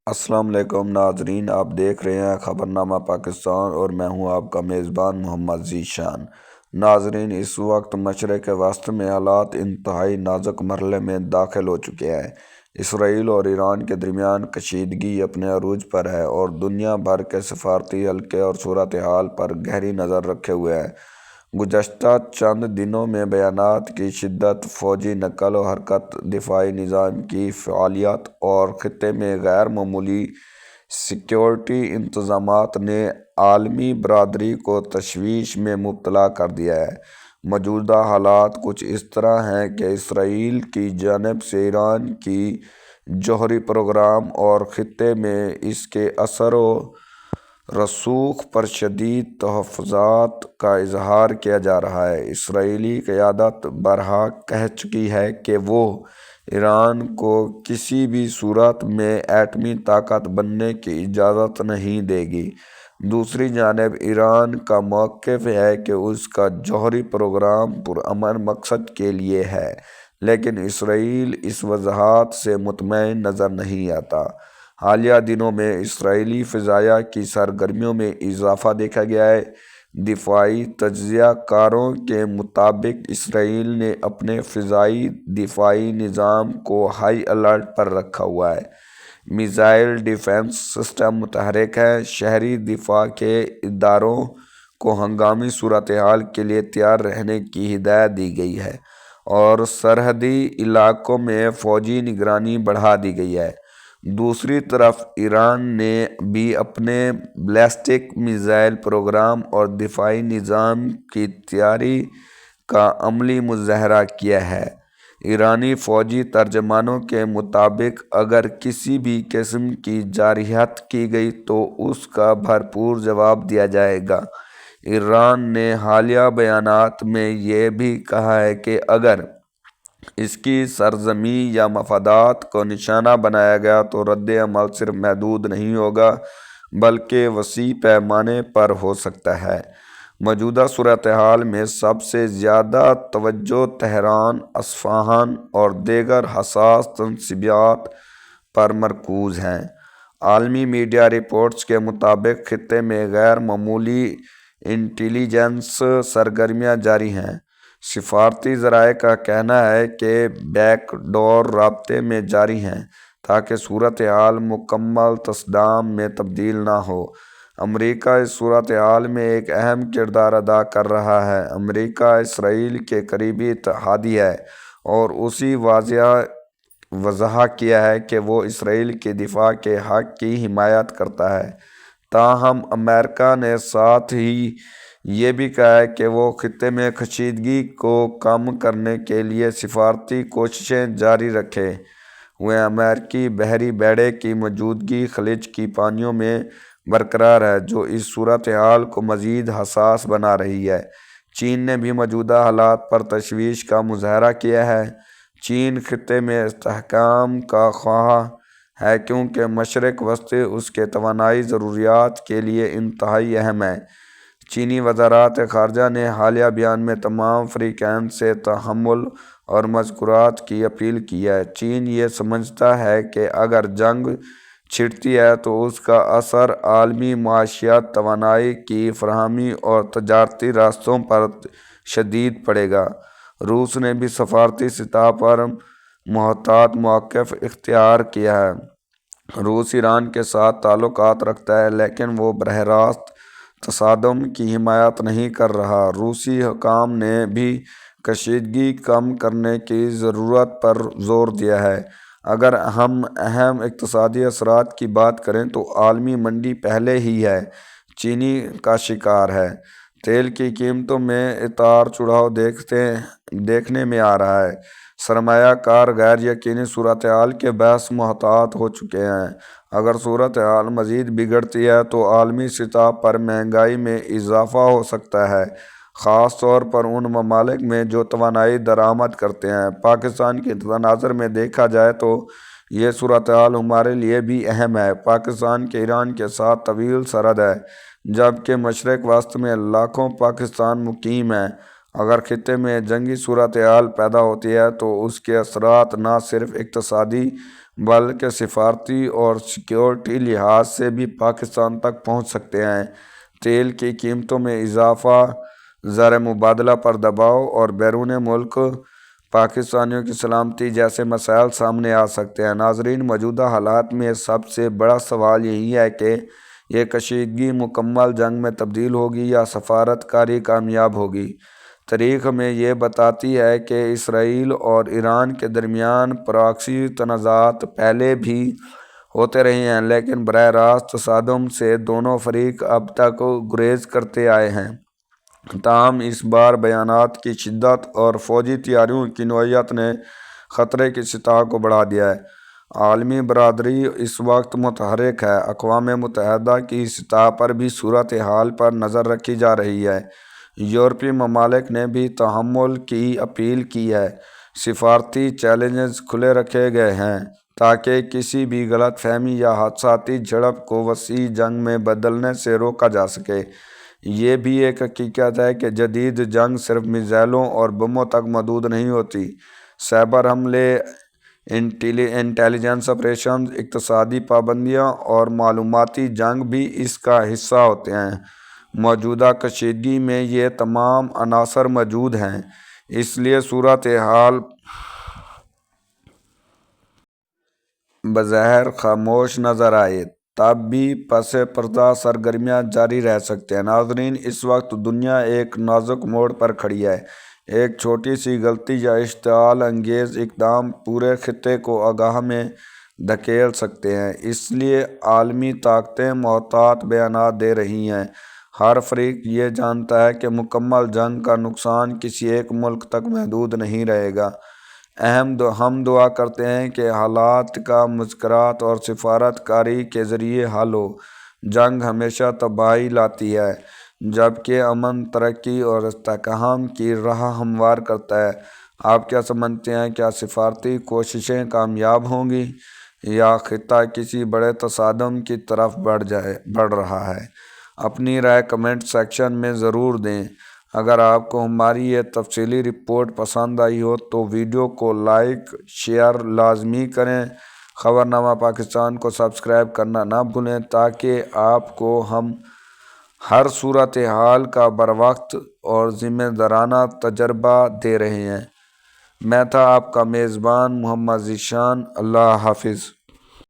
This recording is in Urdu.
السلام علیکم ناظرین، آپ دیکھ رہے ہیں خبرنامہ پاکستان اور میں ہوں آپ کا میزبان محمد ذیشان۔ ناظرین، اس وقت مشرق وسط میں حالات انتہائی نازک مرحلے میں داخل ہو چکے ہیں۔ اسرائیل اور ایران کے درمیان کشیدگی اپنے عروج پر ہے اور دنیا بھر کے سفارتی حلقے اور صورتحال پر گہری نظر رکھے ہوئے ہیں۔ گزشتہ چند دنوں میں بیانات کی شدت، فوجی نقل و حرکت، دفاعی نظام کی فعالیت اور خطے میں غیر معمولی سیکیورٹی انتظامات نے عالمی برادری کو تشویش میں مبتلا کر دیا ہے۔ موجودہ حالات کچھ اس طرح ہیں کہ اسرائیل کی جانب سے ایران کی جوہری پروگرام اور خطے میں اس کے اثر و رسوخ پر شدید تحفظات کا اظہار کیا جا رہا ہے۔ اسرائیلی قیادت برحق کہہ چکی ہے کہ وہ ایران کو کسی بھی صورت میں ایٹمی طاقت بننے کی اجازت نہیں دے گی۔ دوسری جانب ایران کا موقف ہے کہ اس کا جوہری پروگرام پرامن مقصد کے لیے ہے، لیکن اسرائیل اس وضاحت سے مطمئن نظر نہیں آتا۔ حالیہ دنوں میں اسرائیلی فضائیہ کی سرگرمیوں میں اضافہ دیکھا گیا ہے۔ دفاعی تجزیہ کاروں کے مطابق اسرائیل نے اپنے فضائی دفاعی نظام کو ہائی الرٹ پر رکھا ہوا ہے۔ میزائل ڈیفنس سسٹم متحرک ہیں۔ شہری دفاع کے اداروں کو ہنگامی صورتحال کے لیے تیار رہنے کی ہدایت دی گئی ہے اور سرحدی علاقوں میں فوجی نگرانی بڑھا دی گئی ہے۔ دوسری طرف ایران نے بھی اپنے بیلسٹک میزائل پروگرام اور دفاعی نظام کی تیاری کا عملی مظاہرہ کیا ہے۔ ایرانی فوجی ترجمانوں کے مطابق اگر کسی بھی قسم کی جارحیت کی گئی تو اس کا بھرپور جواب دیا جائے گا۔ ایران نے حالیہ بیانات میں یہ بھی کہا ہے کہ اگر اس کی سرزمین یا مفادات کو نشانہ بنایا گیا تو رد عمل صرف محدود نہیں ہوگا بلکہ وسیع پیمانے پر ہو سکتا ہے۔ موجودہ صورتحال میں سب سے زیادہ توجہ تہران، اصفہان اور دیگر حساس تنصیبات پر مرکوز ہے۔ عالمی میڈیا رپورٹس کے مطابق خطے میں غیر معمولی انٹیلی جنس سرگرمیاں جاری ہیں۔ سفارتی ذرائع کا کہنا ہے کہ بیک ڈور رابطے میں جاری ہیں تاکہ صورتحال مکمل تصادم میں تبدیل نہ ہو۔ امریکہ اس صورتحال میں ایک اہم کردار ادا کر رہا ہے۔ امریکہ اسرائیل کے قریبی اتحادی ہے اور اسی واضح کیا ہے کہ وہ اسرائیل کے دفاع کے حق کی حمایت کرتا ہے۔ تاہم امریکہ نے ساتھ ہی یہ بھی کہا ہے کہ وہ خطے میں کشیدگی کو کم کرنے کے لیے سفارتی کوششیں جاری رکھے ہوئے امریکی بحری بیڑے کی موجودگی خلیج کی پانیوں میں برقرار ہے، جو اس صورتحال کو مزید حساس بنا رہی ہے۔ چین نے بھی موجودہ حالات پر تشویش کا مظاہرہ کیا ہے۔ چین خطے میں استحکام کا خواہاں ہے کیونکہ مشرق وسط اس کے توانائی ضروریات کے لیے انتہائی اہم ہے۔ چینی وزارت خارجہ نے حالیہ بیان میں تمام فریقین سے تحمل اور مذاکرات کی اپیل کی ہے۔ چین یہ سمجھتا ہے کہ اگر جنگ چھڑتی ہے تو اس کا اثر عالمی معیشت، توانائی کی فراہمی اور تجارتی راستوں پر شدید پڑے گا۔ روس نے بھی سفارتی سطح پر محتاط موقف اختیار کیا ہے۔ روس ایران کے ساتھ تعلقات رکھتا ہے لیکن وہ براہ راست تصادم کی حمایت نہیں کر رہا۔ روسی حکام نے بھی کشیدگی کم کرنے کی ضرورت پر زور دیا ہے۔ اگر ہم اہم اقتصادی اثرات کی بات کریں تو عالمی منڈی پہلے ہی ہے چینی کا شکار ہے۔ تیل کی قیمتوں میں اتار چڑھاؤ دیکھنے میں آ رہا ہے۔ سرمایہ کار غیر یقینی صورتحال کے باعث محتاط ہو چکے ہیں۔ اگر صورتحال مزید بگڑتی ہے تو عالمی سطح پر مہنگائی میں اضافہ ہو سکتا ہے، خاص طور پر ان ممالک میں جو توانائی درآمد کرتے ہیں۔ پاکستان کے تناظر میں دیکھا جائے تو یہ صورتحال ہمارے لیے بھی اہم ہے۔ پاکستان کے ایران کے ساتھ طویل سرحد ہے، جبکہ مشرق وسط میں لاکھوں پاکستان مقیم ہیں۔ اگر خطے میں جنگی صورتحال پیدا ہوتی ہے تو اس کے اثرات نہ صرف اقتصادی بلکہ سفارتی اور سیکیورٹی لحاظ سے بھی پاکستان تک پہنچ سکتے ہیں۔ تیل کی قیمتوں میں اضافہ، زر مبادلہ پر دباؤ اور بیرون ملک پاکستانیوں کی سلامتی جیسے مسائل سامنے آ سکتے ہیں۔ ناظرین، موجودہ حالات میں سب سے بڑا سوال یہی ہے کہ یہ کشیدگی مکمل جنگ میں تبدیل ہوگی یا سفارت کاری کامیاب ہوگی۔ تاریخ ہمیں یہ بتاتی ہے کہ اسرائیل اور ایران کے درمیان پراکسی تنازعات پہلے بھی ہوتے رہے ہیں، لیکن براہ راست تصادم سے دونوں فریق اب تک گریز کرتے آئے ہیں۔ تاہم اس بار بیانات کی شدت اور فوجی تیاریوں کی نوعیت نے خطرے کی سطح کو بڑھا دیا ہے۔ عالمی برادری اس وقت متحرک ہے۔ اقوام متحدہ کی سطح پر بھی صورتحال پر نظر رکھی جا رہی ہے۔ یورپی ممالک نے بھی تحمل کی اپیل کی ہے۔ سفارتی چینلز کھلے رکھے گئے ہیں تاکہ کسی بھی غلط فہمی یا حادثاتی جھڑپ کو وسیع جنگ میں بدلنے سے روکا جا سکے۔ یہ بھی ایک حقیقت ہے کہ جدید جنگ صرف میزائلوں اور بموں تک محدود نہیں ہوتی۔ سائبر حملے، انٹیلیجنس آپریشنز، اقتصادی پابندیاں اور معلوماتی جنگ بھی اس کا حصہ ہوتے ہیں۔ موجودہ کشیدگی میں یہ تمام عناصر موجود ہیں، اس لیے صورتحال بظاہر خاموش نظر آئے، تب بھی پس پردہ سرگرمیاں جاری رہ سکتے ہیں۔ ناظرین، اس وقت دنیا ایک نازک موڑ پر کھڑی ہے۔ ایک چھوٹی سی غلطی یا اشتعال انگیز اقدام پورے خطے کو آگاہ میں دھکیل سکتے ہیں۔ اس لیے عالمی طاقتیں محتاط بیانات دے رہی ہیں۔ ہر فریق یہ جانتا ہے کہ مکمل جنگ کا نقصان کسی ایک ملک تک محدود نہیں رہے گا۔ ہم دعا کرتے ہیں کہ حالات کا مذاکرات اور سفارت کاری کے ذریعے حل ہو۔ جنگ ہمیشہ تباہی لاتی ہے، جبکہ امن ترقی اور استحکام کی راہ ہموار کرتا ہے۔ آپ کیا سمجھتے ہیں؟ کیا سفارتی کوششیں کامیاب ہوں گی یا خطہ کسی بڑے تصادم کی طرف بڑھ رہا ہے؟ اپنی رائے کمنٹ سیکشن میں ضرور دیں۔ اگر آپ کو ہماری یہ تفصیلی رپورٹ پسند آئی ہو تو ویڈیو کو لائک، شیئر لازمی کریں۔ خبرنامہ پاکستان کو سبسکرائب کرنا نہ بھولیں تاکہ آپ کو ہم ہر صورتحال کا بروقت اور ذمہ دارانہ تجربہ دے رہے ہیں۔ میں تھا آپ کا میزبان محمد ذیشان۔ اللہ حافظ۔